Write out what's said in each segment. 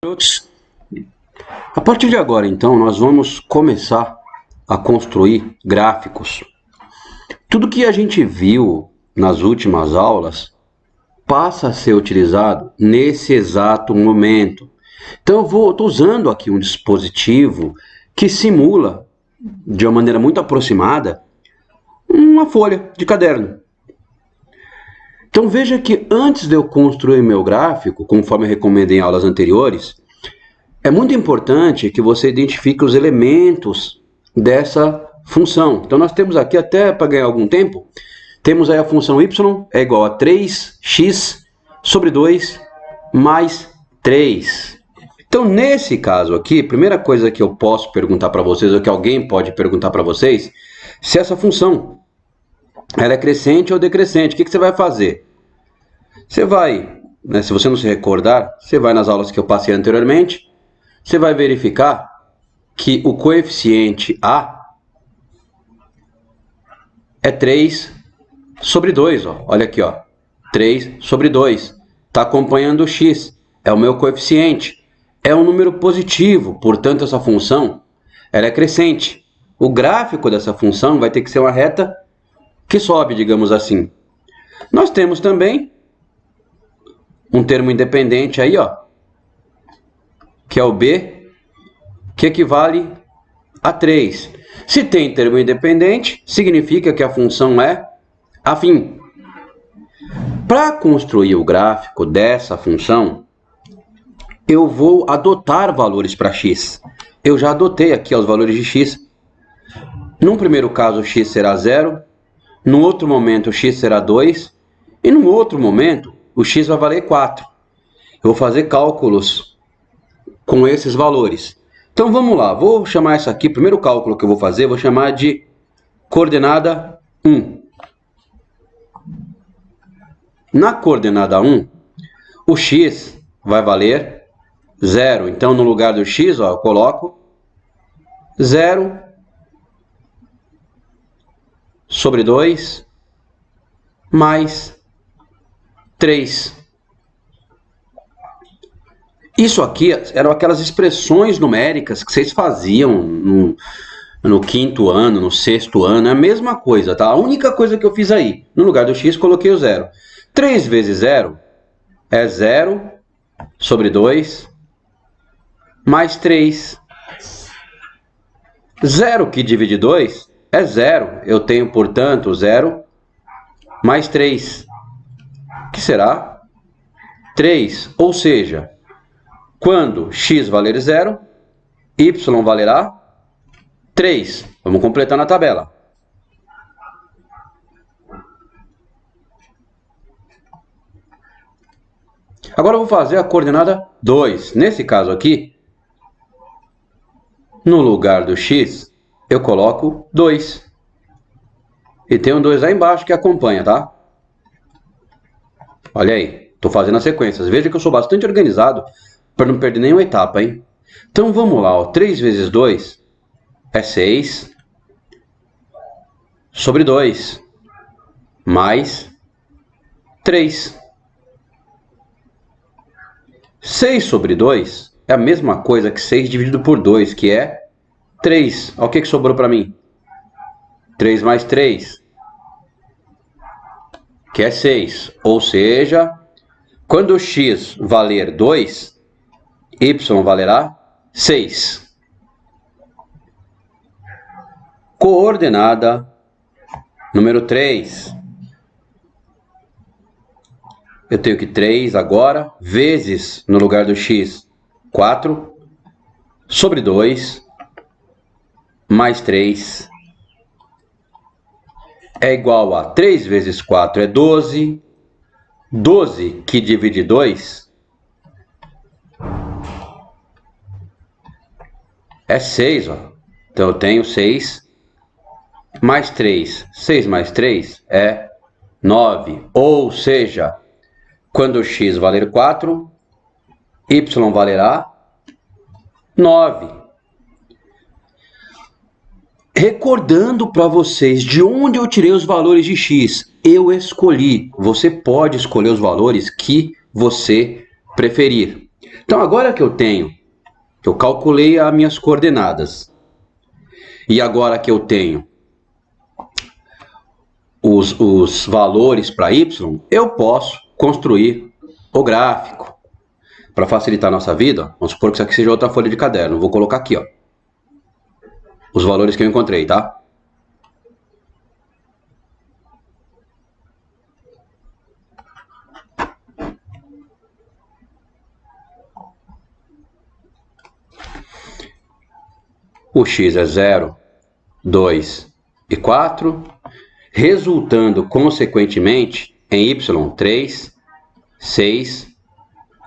Garotos, a partir de agora, então, nós vamos começar a construir gráficos. Tudo que a gente viu nas últimas aulas passa a ser utilizado nesse exato momento. Então, eu estou usando aqui um dispositivo que simula, de uma maneira muito aproximada, uma folha de caderno. Então veja que antes de eu construir meu gráfico, conforme eu recomendei em aulas anteriores, é muito importante que você identifique os elementos dessa função. Então nós temos aqui, até para ganhar algum tempo, temos aí a função y é igual a 3x sobre 2 mais 3. Então nesse caso aqui, a primeira coisa que eu posso perguntar para vocês, ou que alguém pode perguntar para vocês, se essa função ela é crescente ou decrescente. O que você vai fazer? Você vai, se você não se recordar, você vai nas aulas que eu passei anteriormente, você vai verificar que o coeficiente A é 3 sobre 2. Olha aqui, 3 sobre 2. Está acompanhando o x, é o meu coeficiente. É um número positivo, portanto essa função ela é crescente. O gráfico dessa função vai ter que ser uma reta que sobe, digamos assim. Nós temos também um termo independente aí, que é o b, que equivale a 3. Se tem termo independente, significa que a função é afim. Para construir o gráfico dessa função, eu vou adotar valores para x. Eu já adotei aqui os valores de x. Num primeiro caso, x será 0. Num outro momento, o x será 2. E num outro momento, o x vai valer 4. Eu vou fazer cálculos com esses valores. Então vamos lá, vou chamar isso aqui, o primeiro cálculo que eu vou fazer, vou chamar de coordenada 1. Na coordenada 1, o x vai valer 0. Então no lugar do x, eu coloco 0 sobre 2 mais 3. Isso aqui eram aquelas expressões numéricas que vocês faziam no quinto ano, no sexto ano, é a mesma coisa, tá? A única coisa que eu fiz aí, no lugar do x, coloquei o 0. 3 vezes 0 é 0 sobre 2 mais 3. 0 que divide 2 é 0. Eu tenho, portanto, 0 mais 3, que será 3. Ou seja, quando x valer 0, y valerá 3. Vamos completar na tabela. Agora eu vou fazer a coordenada 2. Nesse caso aqui, no lugar do x, eu coloco 2. E tem um 2 lá embaixo que acompanha, tá? Olha aí, estou fazendo as sequências. Veja que eu sou bastante organizado para não perder nenhuma etapa, hein? Então vamos lá, 3 vezes 2 é 6 sobre 2 mais 3. 6 sobre 2 é a mesma coisa que 6 dividido por 2, que é 3. Olha o que sobrou para mim. 3 mais 3, que é 6. Ou seja, quando x valer 2, y valerá 6. Coordenada número 3. Eu tenho que 3 agora, vezes, no lugar do x, 4, sobre 2, mais 3, é igual a 3 vezes 4 é 12. 12 que divide 2 é 6. Então eu tenho 6 mais 3. 6 mais 3 é 9. Ou seja, quando x valer 4, y valerá 9. Recordando para vocês de onde eu tirei os valores de x, eu escolhi. Você pode escolher os valores que você preferir. Então, agora que eu calculei as minhas coordenadas, e agora que eu tenho os valores para y, eu posso construir o gráfico. Para facilitar a nossa vida, vamos supor que isso aqui seja outra folha de caderno. Vou colocar aqui, ó, os valores que eu encontrei, tá? O x é 0, 2 e 4, resultando, consequentemente, em y 3, 6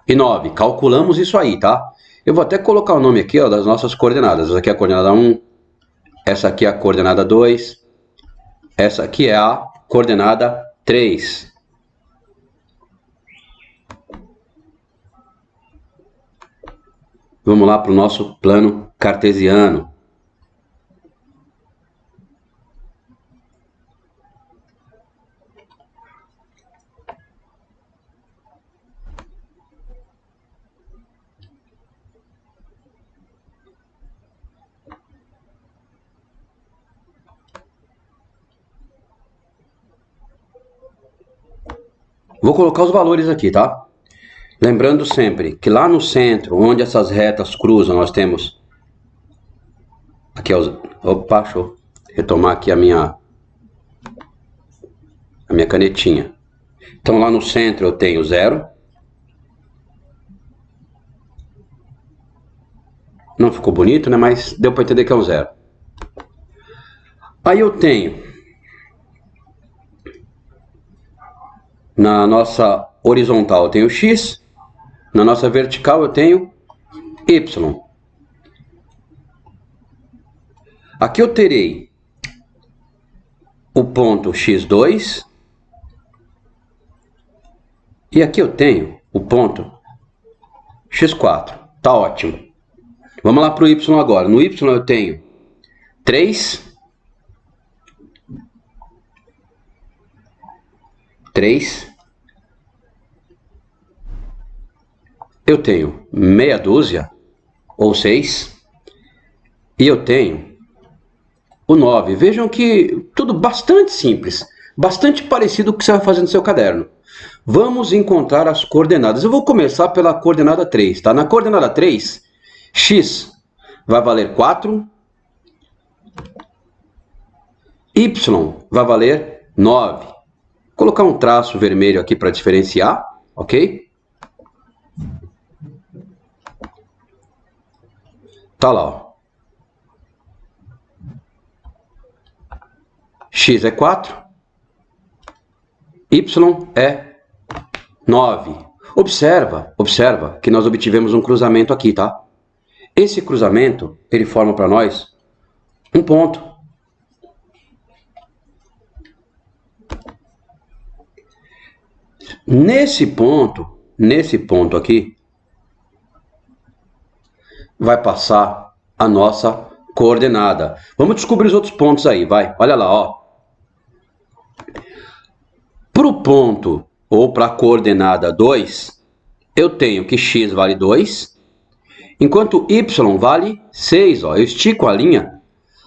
e 9. Calculamos isso aí, tá? Eu vou até colocar o nome aqui, ó, das nossas coordenadas. Essa aqui é a coordenada 1, essa aqui é a coordenada 2, essa aqui é a coordenada 3. Vamos lá para o nosso plano cartesiano. Vou colocar os valores aqui, tá? Lembrando sempre que lá no centro, onde essas retas cruzam, nós temos... Aqui é os... Opa, deixa eu retomar aqui a minha canetinha. Então, lá no centro eu tenho 0. Não ficou bonito, né? Mas deu para entender que é um 0. Aí eu tenho... Na nossa horizontal eu tenho x. Na nossa vertical eu tenho y. Aqui eu terei o ponto x2. E aqui eu tenho o ponto x4. Tá ótimo. Vamos lá para o y agora. No y eu tenho 3. 3. Eu tenho meia dúzia, ou 6. E eu tenho o 9. Vejam que tudo bastante simples. Bastante parecido com o que você vai fazer no seu caderno. Vamos encontrar as coordenadas. Eu vou começar pela coordenada 3, tá? Na coordenada 3, x vai valer 4. Y vai valer 9. Vou colocar um traço vermelho aqui para diferenciar, ok? Tá lá, ó. X é 4. Y é 9. Observa que nós obtivemos um cruzamento aqui, tá? Esse cruzamento, ele forma para nós um ponto. Nesse ponto aqui, vai passar a nossa coordenada. Vamos descobrir os outros pontos aí, vai. Olha lá, ó. Para o ponto, ou para a coordenada 2, eu tenho que x vale 2, enquanto y vale 6. Ó. Eu estico a linha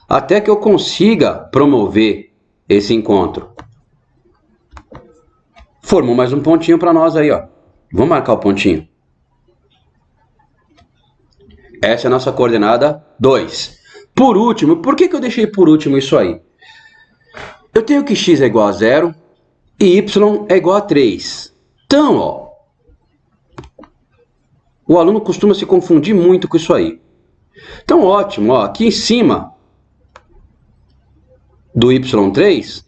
até que eu consiga promover esse encontro. Formou mais um pontinho para nós aí, ó. Vamos marcar o pontinho. Essa é a nossa coordenada 2. Por último, por que eu deixei por último isso aí? Eu tenho que x é igual a 0 e y é igual a 3. Então, ó, o aluno costuma se confundir muito com isso aí. Então, ótimo, ó, aqui em cima do y3,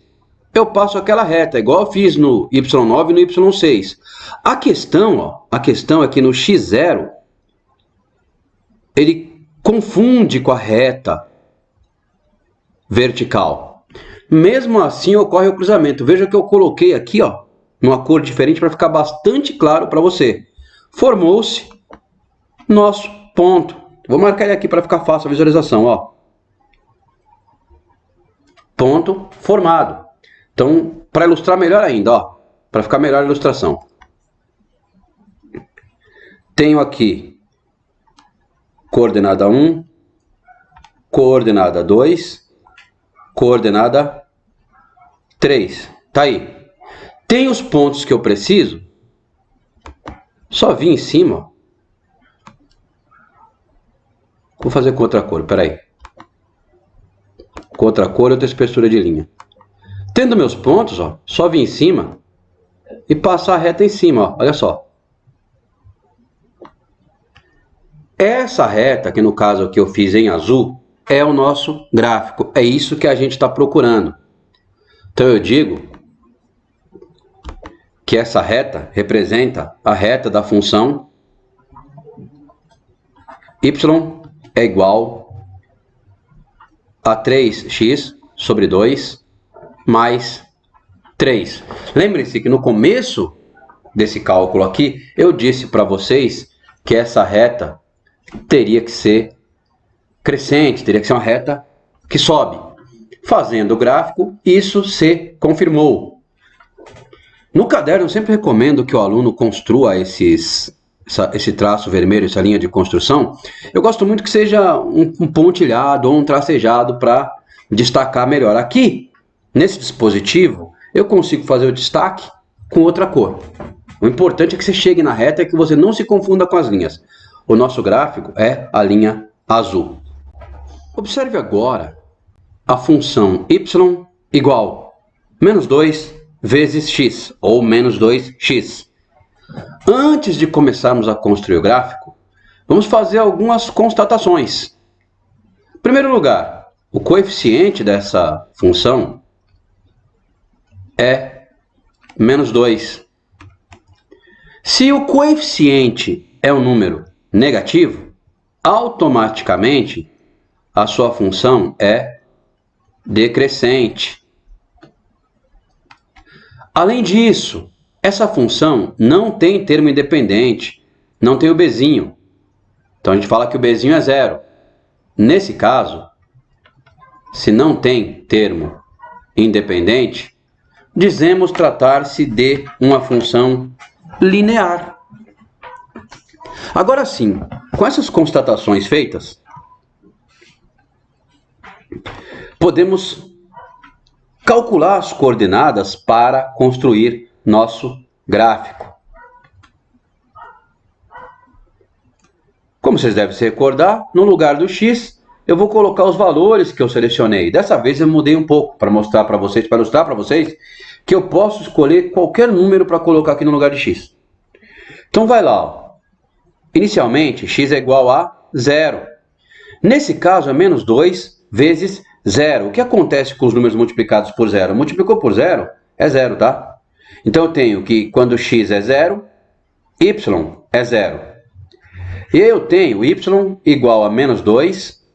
eu passo aquela reta, igual eu fiz no y9 e no y6. A questão é que no x0, ele confunde com a reta vertical. Mesmo assim, ocorre o cruzamento. Veja que eu coloquei aqui, ó, numa cor diferente para ficar bastante claro para você. Formou-se nosso ponto. Vou marcar ele aqui para ficar fácil a visualização, ó. Ponto formado. Então, para ilustrar melhor ainda, ó, para ficar melhor a ilustração. Tenho aqui coordenada 1, coordenada 2, coordenada 3. Tá aí. Tem os pontos que eu preciso? Só vir em cima. Ó. Vou fazer com outra cor, peraí. Com outra cor, outra espessura de linha. Tendo meus pontos, ó, só vir em cima e passar a reta em cima, ó, olha só. Essa reta, que no caso aqui eu fiz em azul, é o nosso gráfico. É isso que a gente está procurando. Então eu digo que essa reta representa a reta da função y é igual a 3x sobre 2 mais 3. Lembrem-se que no começo desse cálculo aqui, eu disse para vocês que essa reta teria que ser crescente, teria que ser uma reta que sobe. Fazendo o gráfico, isso se confirmou. No caderno, eu sempre recomendo que o aluno construa esse traço vermelho, essa linha de construção. Eu gosto muito que seja um pontilhado ou um tracejado para destacar melhor. Aqui, nesse dispositivo, eu consigo fazer o destaque com outra cor. O importante é que você chegue na reta e que você não se confunda com as linhas. O nosso gráfico é a linha azul. Observe agora a função y igual menos 2 vezes x, ou menos 2x. Antes de começarmos a construir o gráfico, vamos fazer algumas constatações. Em primeiro lugar, o coeficiente dessa função é menos 2. Se o coeficiente é um número negativo, automaticamente a sua função é decrescente. Além disso, essa função não tem termo independente, não tem o bezinho. Então a gente fala que o bezinho é zero. Nesse caso, se não tem termo independente, dizemos tratar-se de uma função linear. Agora sim, com essas constatações feitas, podemos calcular as coordenadas para construir nosso gráfico. Como vocês devem se recordar, no lugar do x, eu vou colocar os valores que eu selecionei. Dessa vez eu mudei um pouco para mostrar para vocês, para ilustrar para vocês, que eu posso escolher qualquer número para colocar aqui no lugar de x. Então vai lá. Ó. Inicialmente, x é igual a 0. Nesse caso, é menos 2 vezes 0. O que acontece com os números multiplicados por 0? Multiplicou por 0, é 0, tá? Então eu tenho que quando x é 0, y é 0. E eu tenho y igual a menos 2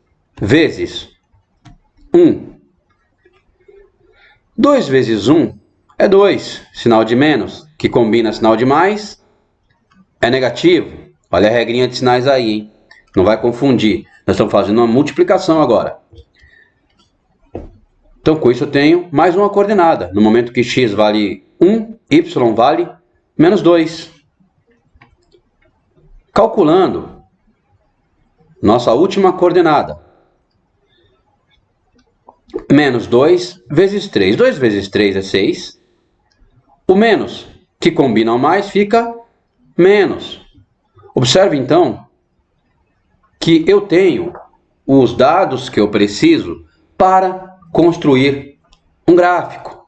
vezes 1. 2 vezes 1 é 2, sinal de menos, que combina sinal de mais, é negativo. Olha a regrinha de sinais aí, hein? Não vai confundir. Nós estamos fazendo uma multiplicação agora. Então, com isso eu tenho mais uma coordenada. No momento que x vale 1, y vale menos 2. Calculando nossa última coordenada. Menos 2 vezes 3. 2 vezes 3 é 6. O menos, que combina ao mais, fica menos. Observe, então, que eu tenho os dados que eu preciso para construir um gráfico.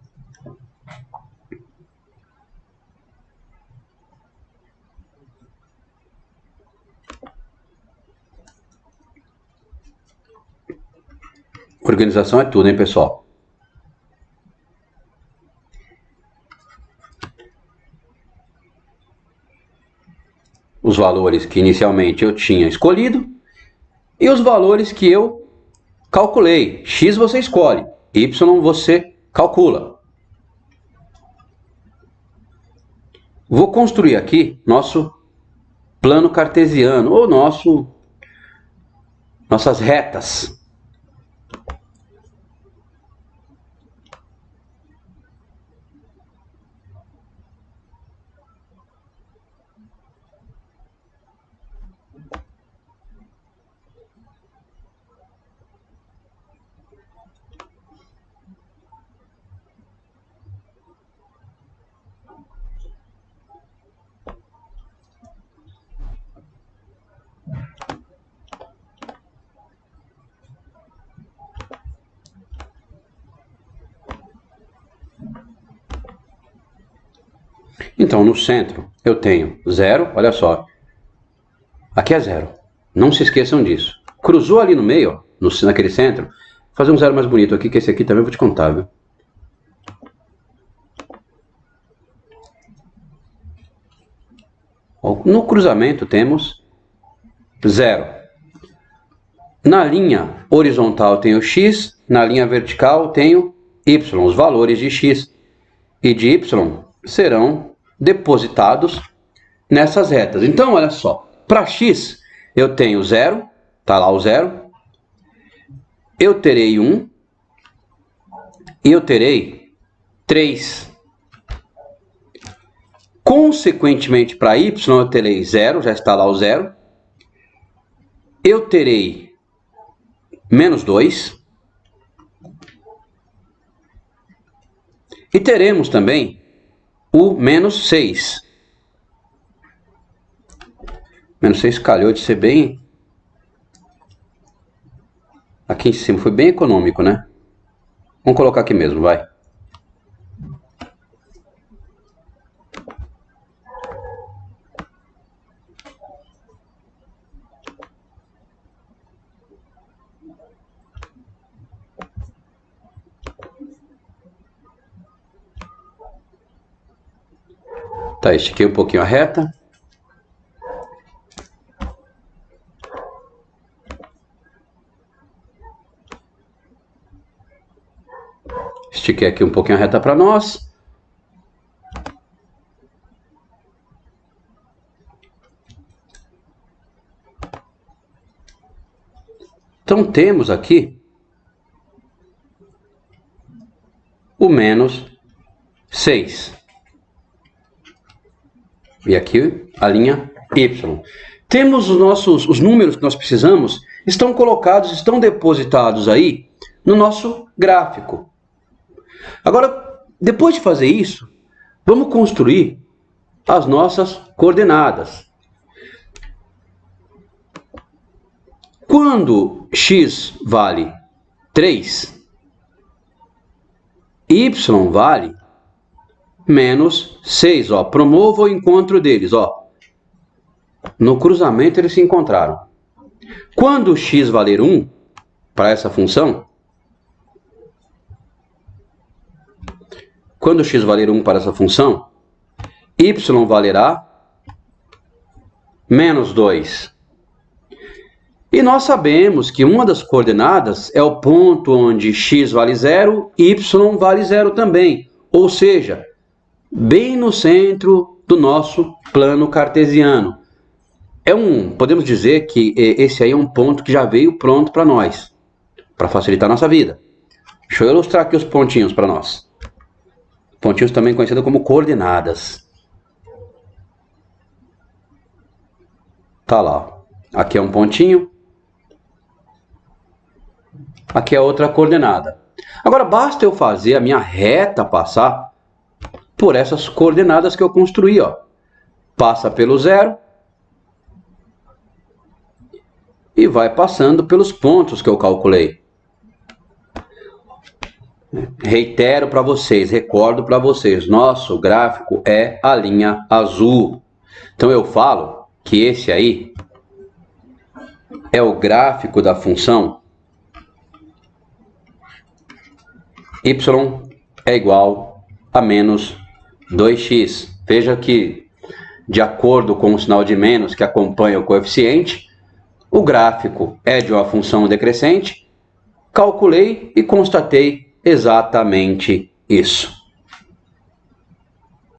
Organização é tudo, hein, pessoal? Os valores que inicialmente eu tinha escolhido e os valores que eu calculei. X você escolhe, Y você calcula. Vou construir aqui nosso plano cartesiano, ou nossas retas. Então, no centro, eu tenho 0, olha só. Aqui é 0. Não se esqueçam disso. Cruzou ali no meio, ó, naquele centro, vou fazer um 0 mais bonito aqui, que esse aqui também eu vou te contar, viu? No cruzamento temos 0. Na linha horizontal eu tenho x, na linha vertical eu tenho y. Os valores de x e de y serão depositados nessas retas. Então, olha só, para x eu tenho 0, está lá o 0, eu terei 1 e eu terei 3. Consequentemente, para y eu terei 0, já está lá o 0. Eu terei menos 2. E teremos também o menos 6. Menos 6 calhou de ser bem... Aqui em cima foi bem econômico, né? Vamos colocar aqui mesmo, vai. Tá, estiquei um pouquinho a reta. Estiquei aqui um pouquinho a reta para nós. Então temos aqui o menos 6. E aqui a linha y. Temos os números que nós precisamos, estão colocados, estão depositados aí no nosso gráfico. Agora, depois de fazer isso, vamos construir as nossas coordenadas. Quando x vale 3, y vale menos 6, ó, promova o encontro deles, ó. No cruzamento eles se encontraram. Quando x valer 1, para essa função, quando x valer 1 para essa função, y valerá menos 2. E nós sabemos que uma das coordenadas é o ponto onde x vale 0, y vale 0 também. Ou seja, bem no centro do nosso plano cartesiano. Podemos dizer que esse aí é um ponto que já veio pronto para nós, para facilitar a nossa vida. Deixa eu ilustrar aqui os pontinhos para nós. Pontinhos também conhecidos como coordenadas. Tá lá. Aqui é um pontinho. Aqui é outra coordenada. Agora basta eu fazer a minha reta passar por essas coordenadas que eu construí, ó. Passa pelo 0 e vai passando pelos pontos que eu calculei. Reitero para vocês, recordo para vocês, nosso gráfico é a linha azul. Então eu falo que esse aí é o gráfico da função y é igual a menos 2x. Veja que, de acordo com o sinal de menos que acompanha o coeficiente, o gráfico é de uma função decrescente. Calculei e constatei exatamente isso.